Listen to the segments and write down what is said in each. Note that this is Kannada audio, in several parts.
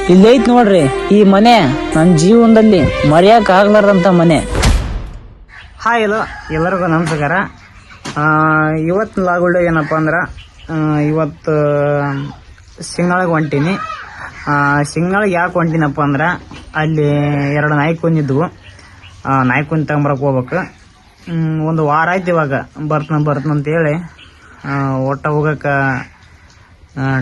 ಇಲ್ಲೈತ್ ನೋಡ್ರಿ ಈ ಮನೆ ನನ್ನ ಜೀವನದಲ್ಲಿ ಮರೆಯಕ್ ಆಗ್ಲಾರ್ದಂತ ಮನೆ. ಹಾಯ್ ಹಲೋ ಎಲ್ಲರಿಗೂ ನಮಸ್ಕಾರ. ಇವತ್ತು ಲಾಗುಳ್ಳ ಏನಪ್ಪ ಅಂದ್ರೆ ಇವತ್ತು ಸಿಂಗಾಳಿಗೆ ಹೊಂಟೀನಿ. ಸಿಂಗಾಳಿಗೆ ಯಾಕೆ ಹೊಂಟೀನಪ್ಪ ಅಂದ್ರೆ ಅಲ್ಲಿ 2 ನಾಯಿ ಕುಂದಿದ್ವು. ನಾಯಿ ಕುಂದು ತಗೊಂಬರಕ್ಕೆ ಹೋಗ್ಬೇಕು. ಒಂದು ವಾರ ಆಯ್ತು ಇವಾಗ ಬರ್ತನ ಅಂತೇಳಿ ಒಟ್ಟ ಹೋಗಕ್ಕೆ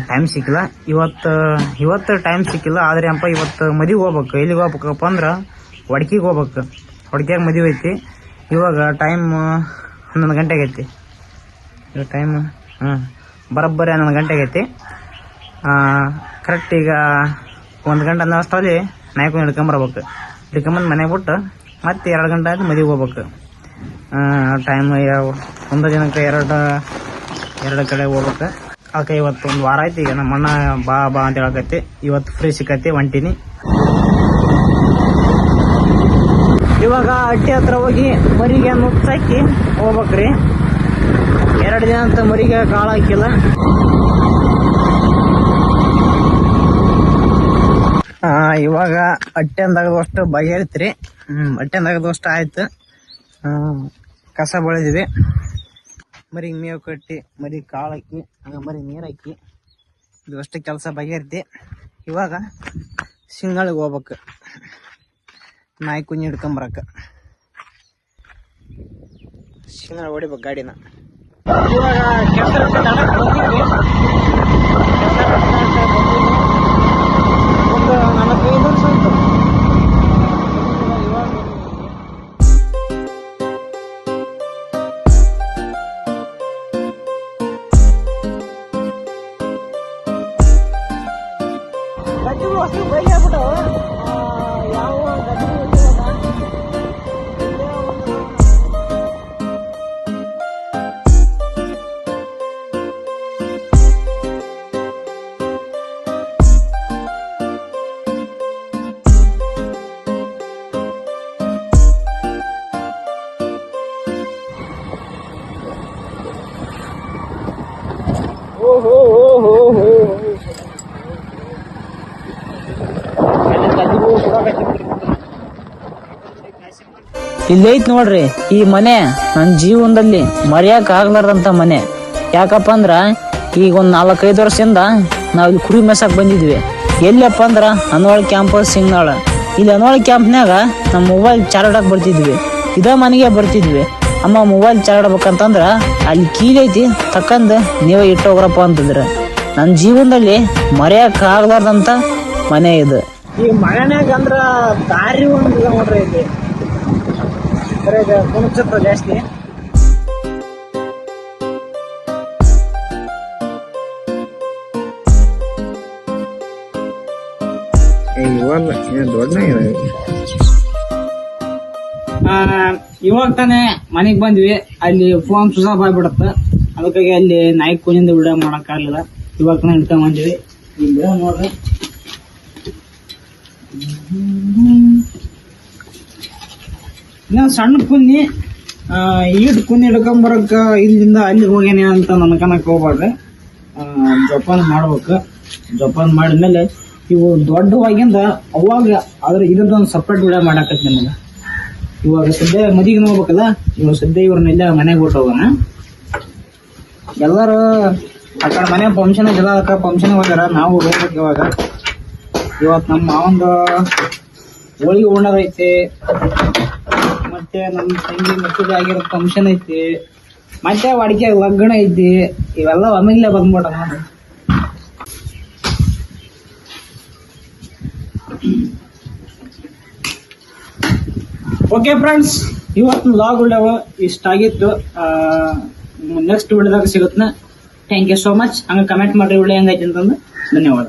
ಟೈಮ್ ಸಿಕ್ಕಿಲ್ಲ. ಇವತ್ತು ಟೈಮ್ ಸಿಕ್ಕಿಲ್ಲ. ಆದರೆ ಅಪ್ಪ ಇವತ್ತು ಮದುವೆಗೆ ಹೋಗ್ಬೇಕು. ಎಲ್ಲಿಗೆ ಹೋಗ್ಬೇಕಪ್ಪ ಅಂದ್ರೆ ಒಡ್ಕಿಗೆ ಹೋಗ್ಬೇಕು. ಒಡ್ಕ್ಯಾಗ ಮದುವೆ ಐತಿ. ಇವಾಗ ಟೈಮ್ 11 ಗಂಟೆ ಆಗೈತಿ. ಟೈಮ್ ಬರೋಬ್ಬರಿ 11 ಗಂಟೆ ಆಗೈತಿ. ಕರೆಕ್ಟ್ ಈಗ 1 ಗಂಟೆ ಅನ್ನೋಷ್ಟರಲ್ಲಿ ನಾಯ್ಕೊಂಡು ಹಿಡ್ಕೊಂಬರ್ಬೇಕು. ಹಿಡ್ಕೊಂಬಂದು ಮನೆಗೆ ಬಿಟ್ಟು ಮತ್ತೆ 2 ಗಂಟೆ ಆಯ್ತು ಮದುವೆಗೆ ಹೋಗ್ಬೇಕು. ಟೈಮ್ ಒಂದು ದಿನಕ್ಕೆ ಎರಡು ಕಡೆ ಹೋಗ್ಬೇಕು. ಅದಕ್ಕೆ ಇವತ್ತು 1 ವಾರ ಆಯ್ತು. ಈಗ ನಮ್ಮ ಅಣ್ಣ ಬಾ ಅಂತ ಹೇಳಕತ್ತಿ. ಇವತ್ತು ಫ್ರೀ ಸಿಕ್ಕತಿ ಹೊಂಟೀನಿ. ಇವಾಗ ಅಟ್ಟಿ ಹತ್ರ ಹೋಗಿ ಮರಿಗೆ ನುಚ್ಚಾಕಿ ಹೋಗ್ಬೇಕ್ರಿ. 2 ದಿನ ಅಂತ ಮರಿಗೆ ಕಾಳು ಹಾಕಿಲ್ಲ. ಇವಾಗ ಅಟ್ಟೆ ಅಂದಾಗದಷ್ಟು ಬಗೆಹರಿತ್ರಿ. ಅಟ್ಟೆ ಅಂದಾಗದಷ್ಟು ಆಯ್ತು. ಕಸ ಬೆಳೆದಿವಿ. ಮರಿಗೆ ಮೇವು ಕಟ್ಟಿ ಮರಿಗೆ ಕಾಳು ಹಾಕಿ ಹಂಗೆ ಮರಿಗೆ ನೀರು ಹಾಕಿ ಇದು ಅಷ್ಟು ಕೆಲಸ ಬಗೆಹರಿತಿ. ಇವಾಗ ಸಿಂಗಾಳಿಗೆ ಹೋಗ್ಬೇಕು. ನಾಯಿ ಕುಂಜಿ ಹಿಡ್ಕೊಂಬರಕ್ಕೆ ಸಿಂಗಾಳಿ ಹೊಡಿಬೇಕು ಗಾಡಿನ. ಇವಾಗ ಕೆಲಸ ಒಂದು 4-5 ವರ್ಷ ಆಯ್ತು. ಗಡ್ಡಿಗಳು ಅಷ್ಟು ಬೈಲಿ ಆಗ್ಬಿಟ್ಟು ಯಾವ ಇಲ್ಲೈತ್ ನೋಡ್ರಿ ಈ ಮನೆ ನನ್ನ ಜೀವನದಲ್ಲಿ ಮರೆಯಕ್ ಆಗ್ಲಾರ್ದಂತ ಮನೆ. ಯಾಕಪ್ಪ ಅಂದ್ರ ಈಗ ಒಂದು 4-5 ವರ್ಷದಿಂದ ನಾವು ಇಲ್ಲಿ ಕುರಿ ಮೇಸಕ್ ಬಂದಿದ್ವಿ. ಎಲ್ಲಪ್ಪ ಅಂದ್ರ ಅನ್ವಾಳ ಕ್ಯಾಂಪಸ್ ಸಿಂಗಾಳ. ಇಲ್ಲಿ ಅನ್ವಾಳ ಕ್ಯಾಂಪ್ನಾಗ ನಮ್ಮ ಮೊಬೈಲ್ ಚಾರ್ಜ್ ಆಡಕ್ ಬರ್ತಿದ್ವಿ. ಇದೇ ಮನೆಗೆ ಬರ್ತಿದ್ವಿ. ಅಮ್ಮ ಮೊಬೈಲ್ ಚಾರ್ಜ್ ಆಡ್ಬೇಕಂತಂದ್ರ ಅಲ್ಲಿ ಕೀಲೈತಿ ತಕ್ಕಂದು ನೀವೇ ಇಟ್ಟೋಗ್ರಪ್ಪ ಅಂತಂದ್ರ ನನ್ನ ಜೀವನದಲ್ಲಿ ಮರೆಯಕ್ ಆಗ್ಲಾರ್ದಂತ ಮನೆ ಇದು. ಈ ಮಳೆನಾಗ ಅಂದ್ರ ದಾರಿ ಒಂದು ನೋಡ್ರಿ ಇಲ್ಲಿ ಕುಣುತ್ತೆ ಜಾಸ್ತಿ. ಇವಾಗ ತಾನೇ ಮನೆಗ್ ಬಂದ್ವಿ. ಅಲ್ಲಿ ಫೋನ್ ಸ್ವಿಚ್ ಆಫ್ ಆಗ್ಬಿಡತ್ತ. ಅದಕ್ಕಾಗಿ ಅಲ್ಲಿ ನಾಯಿ ಕುಂಜಿಂದ ವಿಡಿಯೋ ಮಾಡಕ್ ಆಗ್ಲಿಲ್ಲ. ಇವಾಗ ತಾನೇ ಹಿಡ್ಕೊಂಡ್ ಬಂದಿವಿ. ಇಲ್ಲಿ ನೋಡ್ರಿ ಸಣ್ಣ ಕುನ್ನಿ ಈಟ್ ಕುನ್ನಿ ಹಿಡ್ಕೊಂಬರಕ್ಕ ಇಲ್ಲಿಂದ ಅಲ್ಲಿ ಹೋಗ್ಯಾನೆ ಅಂತ ನನ್ಕನಕ್ ಹೋಗ್ಬಾರ್ರಿ. ಜೋಪಾನ ಮಾಡ್ಬೇಕು. ಜೋಪಾನ ಮಾಡಿದ್ಮೇಲೆ ಇವು ದೊಡ್ಡವಾಗಿಂದ ಅವಾಗ ಆದ್ರೆ ಇದ್ರದ್ದೊಂದು ಸಪ್ರೇಟ್ ವಿಡಿಯೋ ಮಾಡಾಕತ್ ನಿಮಗೆ. ಇವಾಗ ಸದ್ಯ ಮದಿಗೆ ಹೋಗ್ಬೇಕಲ್ಲ. ಇವಾಗ ಸದ್ಯ ಇವ್ರನ್ನೆಲ್ಲ ಮನೆಗೆ ಬಿಟ್ಟು ಹೋಗೋಣ. ಎಲ್ಲರೂ ಆ ಕಡೆ ಮನೆ ಫಂಕ್ಷನ್ ಎಲ್ಲ ಫಂಕ್ಷನ್ ಹೋಗ್ಯಾರ. ನಾವು ಹೋಗ್ಬೇಕು ಇವಾಗ. ಇವತ್ತು ನಮ್ಮ ಮಾವಂದು ಹೋಳಿಗೆ ಉಣ್ಣದೈತಿ. ಮತ್ತೆ ನಮ್ಮ ತಂಗಿ ಮಕ್ಕಳು ಆಗಿರೋ ಫಂಕ್ಷನ್ ಐತಿ. ಮತ್ತೆ ಅಡಿಕೆ ಲಗ್ನ ಐತಿ. ಇವೆಲ್ಲ ಒಮ್ಮೆಗ್ಲೇ ಬಂದ್ಬಿಡ ನೋಡಿ. ಓಕೆ ಫ್ರೆಂಡ್ಸ್, ಇವತ್ತು ಲಾಗ್ ಉಳ್ಳವ ಇಷ್ಟ ಆಗಿತ್ತು. ನೆಕ್ಸ್ಟ್ ವಿಡಿಯೋದಾಗ ಸಿಗುತ್ತ. Thank you so much. ಹಂಗ ಕಮೆಂಟ್ ಮಾಡ್ರಿ ವಿಡಿಯೋ ಹೆಂಗೈತಿ ಅಂತಂದು. ಧನ್ಯವಾದ.